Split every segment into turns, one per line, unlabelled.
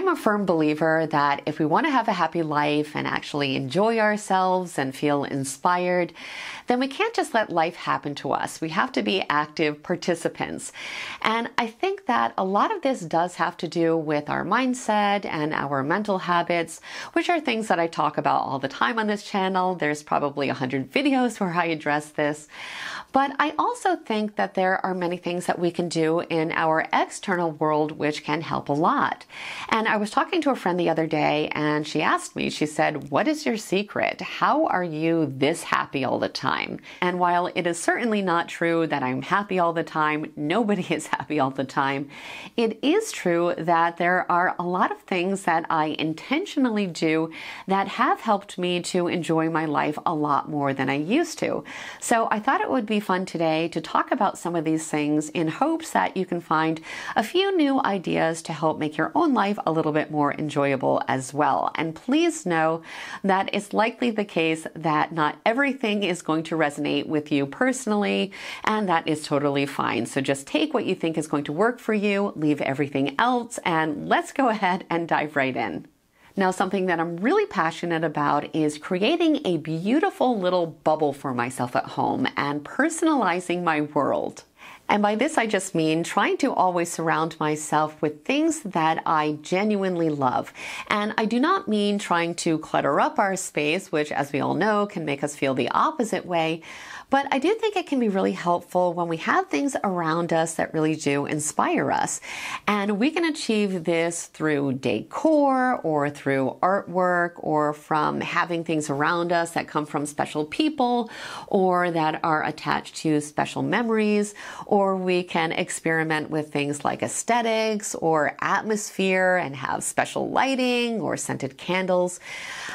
am a firm believer that if we want to have a happy life and actually enjoy ourselves and feel inspired, then we can't just let life happen to us. We have to be active participants. And I think that a lot of this does have to do with our mindset and our mental habits, which are things that I talk about all the time on this channel. There's probably 100 videos where I address this. But I also think that there are many things that we can do in our external world which can help a lot. And I was talking to a friend the other day and she asked me, she said, "What is your secret? How are you this happy all the time?" And while it is certainly not true that I'm happy all the time, nobody is happy all the time, it is true that there are a lot of things that I intentionally do that have helped me to enjoy my life a lot more than I used to. So I thought it would be fun today to talk about some of these things in hopes that you can find a few new ideas to help make your own life a little bit more enjoyable as well. And please know that it's likely the case that not everything is going to resonate with you personally, and that is totally fine. So just take what you think is going to work for you, leave everything else, and let's go ahead and dive right in. Now, something that I'm really passionate about is creating a beautiful little bubble for myself at home and personalizing my world. And by this, I just mean trying to always surround myself with things that I genuinely love. And I do not mean trying to clutter up our space, which, as we all know, can make us feel the opposite way. But I do think it can be really helpful when we have things around us that really do inspire us. And we can achieve this through decor or through artwork or from having things around us that come from special people or that are attached to special memories. Or we can experiment with things like aesthetics or atmosphere and have special lighting or scented candles.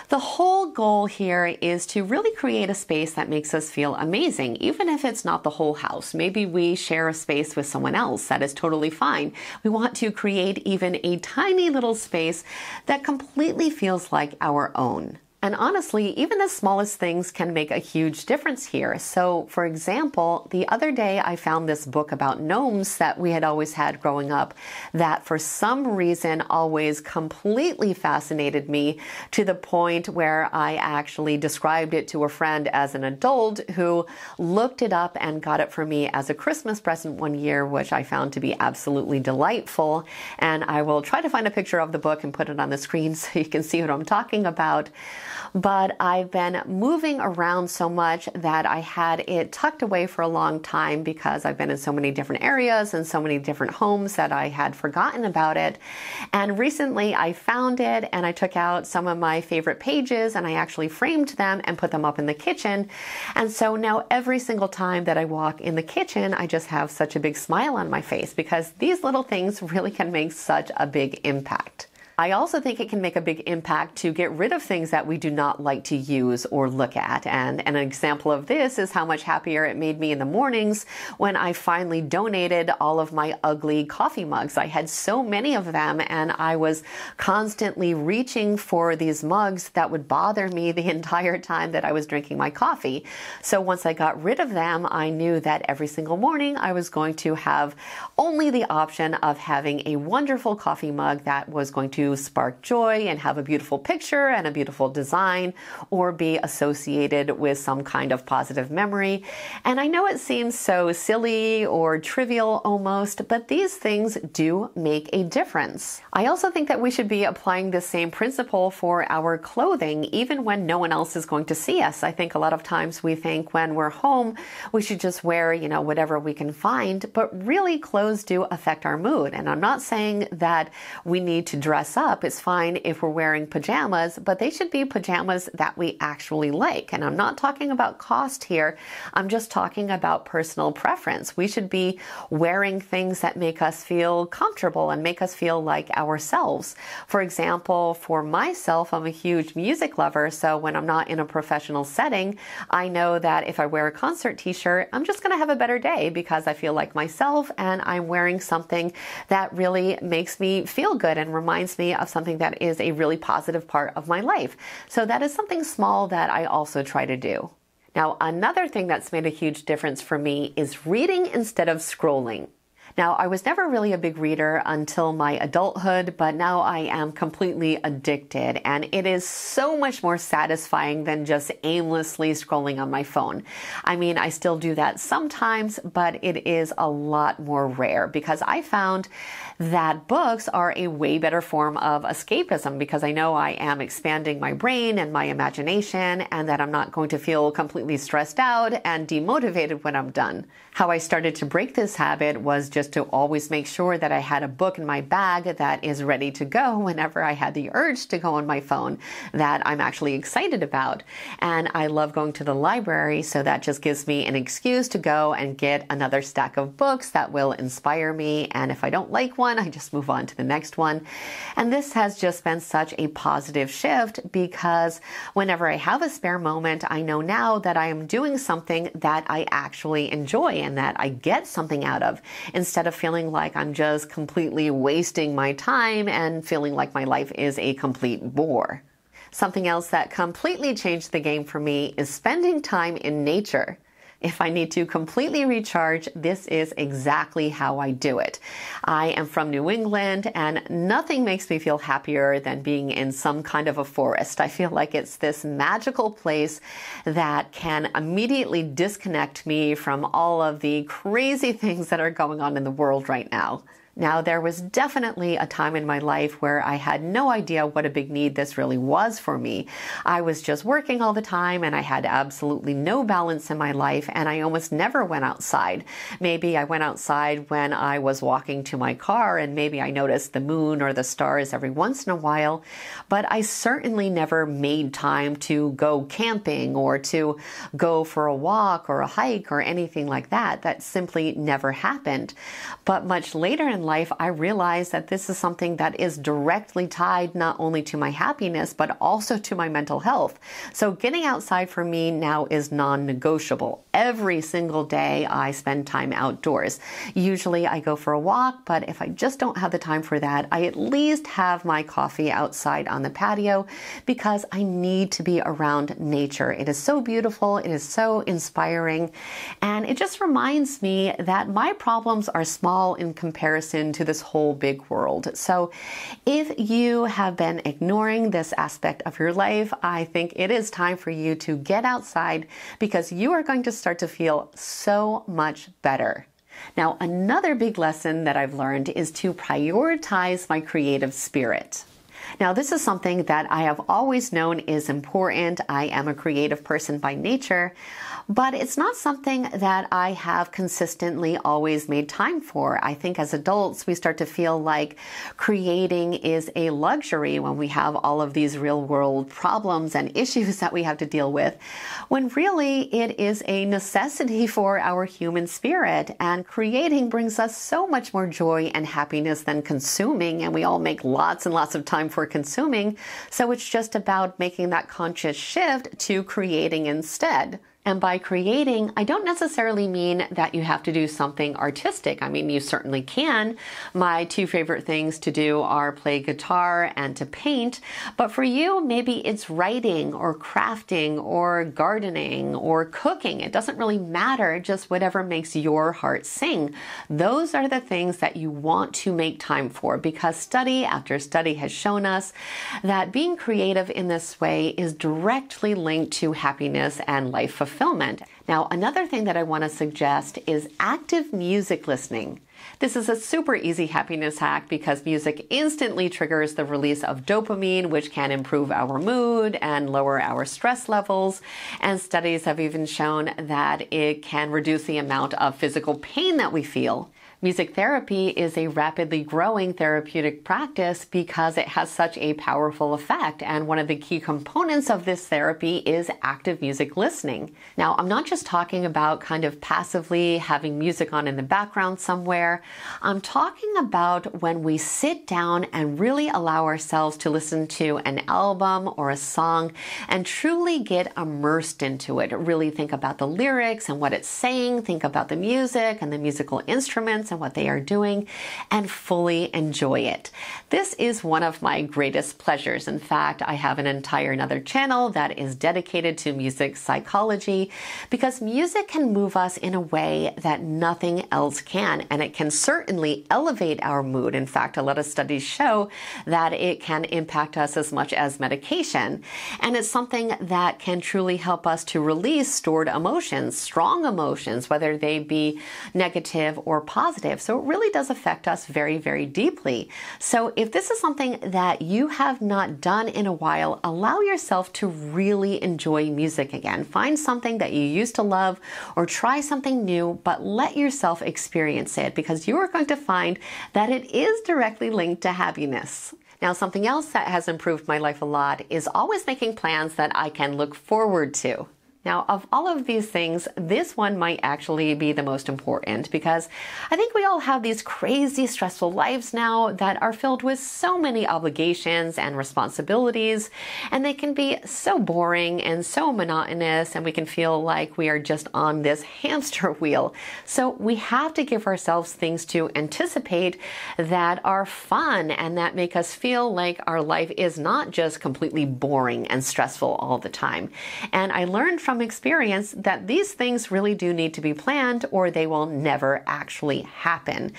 The whole goal here is to really create a space that makes us feel amazing, even if it's not the whole house. Maybe we share a space with someone else. That is totally fine. We want to create even a tiny little space that completely feels like our own. And honestly, even the smallest things can make a huge difference here. So, for example, the other day I found this book about gnomes that we had always had growing up that for some reason always completely fascinated me to the point where I actually described it to a friend as an adult who looked it up and got it for me as a Christmas present one year, which I found to be absolutely delightful. And I will try to find a picture of the book and put it on the screen so you can see what I'm talking about. But I've been moving around so much that I had it tucked away for a long time because I've been in so many different areas and so many different homes that I had forgotten about it. And recently I found it and I took out some of my favorite pages and I actually framed them and put them up in the kitchen. And so now every single time that I walk in the kitchen, I just have such a big smile on my face because these little things really can make such a big impact. I also think it can make a big impact to get rid of things that we do not like to use or look at. And an example of this is how much happier it made me in the mornings when I finally donated all of my ugly coffee mugs. I had so many of them and I was constantly reaching for these mugs that would bother me the entire time that I was drinking my coffee. So once I got rid of them, I knew that every single morning I was going to have only the option of having a wonderful coffee mug that was going to spark joy and have a beautiful picture and a beautiful design or be associated with some kind of positive memory. And I know it seems so silly or trivial almost, but these things do make a difference. I also think that we should be applying the same principle for our clothing, even when no one else is going to see us. I think a lot of times we think when we're home, we should just wear, whatever we can find, but really clothes do affect our mood. And I'm not saying that we need to dress up. It's fine if we're wearing pajamas, but they should be pajamas that we actually like. And I'm not talking about cost here. I'm just talking about personal preference. We should be wearing things that make us feel comfortable and make us feel like ourselves. For example, for myself, I'm a huge music lover. So when I'm not in a professional setting, I know that if I wear a concert t-shirt, I'm just going to have a better day because I feel like myself and I'm wearing something that really makes me feel good and reminds me of something that is a really positive part of my life. So that is something small that I also try to do. Now, another thing that's made a huge difference for me is reading instead of scrolling. Now, I was never really a big reader until my adulthood, but now I am completely addicted, and it is so much more satisfying than just aimlessly scrolling on my phone. I mean, I still do that sometimes, but it is a lot more rare because I found that books are a way better form of escapism because I know I am expanding my brain and my imagination and that I'm not going to feel completely stressed out and demotivated when I'm done. How I started to break this habit was just to always make sure that I had a book in my bag that is ready to go whenever I had the urge to go on my phone that I'm actually excited about. And I love going to the library, so that just gives me an excuse to go and get another stack of books that will inspire me. And if I don't like one, I just move on to the next one. And this has just been such a positive shift because whenever I have a spare moment, I know now that I am doing something that I actually enjoy and that I get something out of, instead of feeling like I'm just completely wasting my time and feeling like my life is a complete bore. Something else that completely changed the game for me is spending time in nature. If I need to completely recharge, this is exactly how I do it. I am from New England, and nothing makes me feel happier than being in some kind of a forest. I feel like it's this magical place that can immediately disconnect me from all of the crazy things that are going on in the world right now. Now, there was definitely a time in my life where I had no idea what a big need this really was for me. I was just working all the time and I had absolutely no balance in my life, and I almost never went outside. Maybe I went outside when I was walking to my car and maybe I noticed the moon or the stars every once in a while, but I certainly never made time to go camping or to go for a walk or a hike or anything like that. That simply never happened. But much later in life, I realized that this is something that is directly tied not only to my happiness, but also to my mental health. So getting outside for me now is non-negotiable. Every single day I spend time outdoors. Usually I go for a walk, but if I just don't have the time for that, I at least have my coffee outside on the patio because I need to be around nature. It is so beautiful, it is so inspiring, and it just reminds me that my problems are small in comparison to this whole big world. So if you have been ignoring this aspect of your life, I think it is time for you to get outside because you are going to start to feel so much better. Now, another big lesson that I've learned is to prioritize my creative spirit. Now, this is something that I have always known is important. I am a creative person by nature, but it's not something that I have consistently always made time for. I think as adults, we start to feel like creating is a luxury when we have all of these real world problems and issues that we have to deal with, when really it is a necessity for our human spirit. And creating brings us so much more joy and happiness than consuming, and we all make lots and lots of time for consuming. So it's just about making that conscious shift to creating instead. And by creating, I don't necessarily mean that you have to do something artistic. I mean, you certainly can. My two favorite things to do are play guitar and to paint. But for you, maybe it's writing or crafting or gardening or cooking. It doesn't really matter, just whatever makes your heart sing. Those are the things that you want to make time for, because study after study has shown us that being creative in this way is directly linked to happiness and life fulfillment. Now, another thing that I want to suggest is active music listening. This is a super easy happiness hack because music instantly triggers the release of dopamine, which can improve our mood and lower our stress levels. And studies have even shown that it can reduce the amount of physical pain that we feel. Music therapy is a rapidly growing therapeutic practice because it has such a powerful effect, and one of the key components of this therapy is active music listening. Now, I'm not just talking about kind of passively having music on in the background somewhere. I'm talking about when we sit down and really allow ourselves to listen to an album or a song and truly get immersed into it. Really think about the lyrics and what it's saying, think about the music and the musical instruments and what they are doing and fully enjoy it. This is one of my greatest pleasures. In fact, I have an entire another channel that is dedicated to music psychology because music can move us in a way that nothing else can, and it can certainly elevate our mood. In fact, a lot of studies show that it can impact us as much as medication, and it's something that can truly help us to release stored emotions, strong emotions, whether they be negative or positive. So it really does affect us very, very deeply. So if this is something that you have not done in a while, allow yourself to really enjoy music again. Find something that you used to love or try something new, but let yourself experience it because you are going to find that it is directly linked to happiness. Now, something else that has improved my life a lot is always making plans that I can look forward to. Now, of all of these things, this one might actually be the most important because I think we all have these crazy, stressful lives now that are filled with so many obligations and responsibilities, and they can be so boring and so monotonous, and we can feel like we are just on this hamster wheel. So we have to give ourselves things to anticipate that are fun and that make us feel like our life is not just completely boring and stressful all the time. And I learned from experience that these things really do need to be planned or they will never actually happen.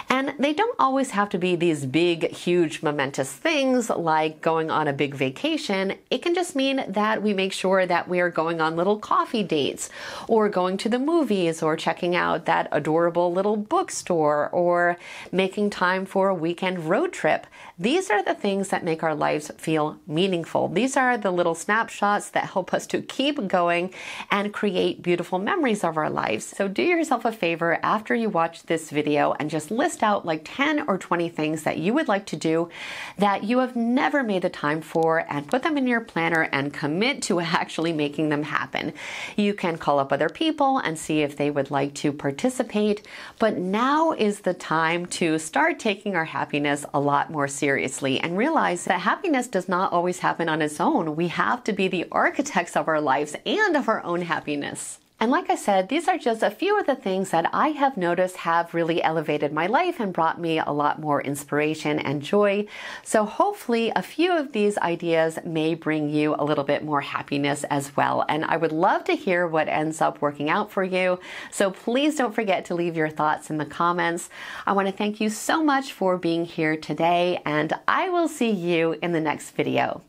And they don't always have to be these big, huge, momentous things like going on a big vacation. It can just mean that we make sure that we are going on little coffee dates or going to the movies or checking out that adorable little bookstore or making time for a weekend road trip. These are the things that make our lives feel meaningful. These are the little snapshots that help us to keep going and create beautiful memories of our lives. So do yourself a favor after you watch this video and just list out like 10 or 20 things that you would like to do that you have never made the time for and put them in your planner and commit to actually making them happen. You can call up other people and see if they would like to participate, but now is the time to start taking our happiness a lot more seriously and realize that happiness does not always happen on its own. We have to be the architects of our lives and of our own happiness. And like I said, these are just a few of the things that I have noticed have really elevated my life and brought me a lot more inspiration and joy. So hopefully a few of these ideas may bring you a little bit more happiness as well. And I would love to hear what ends up working out for you. So please don't forget to leave your thoughts in the comments. I want to thank you so much for being here today, and I will see you in the next video.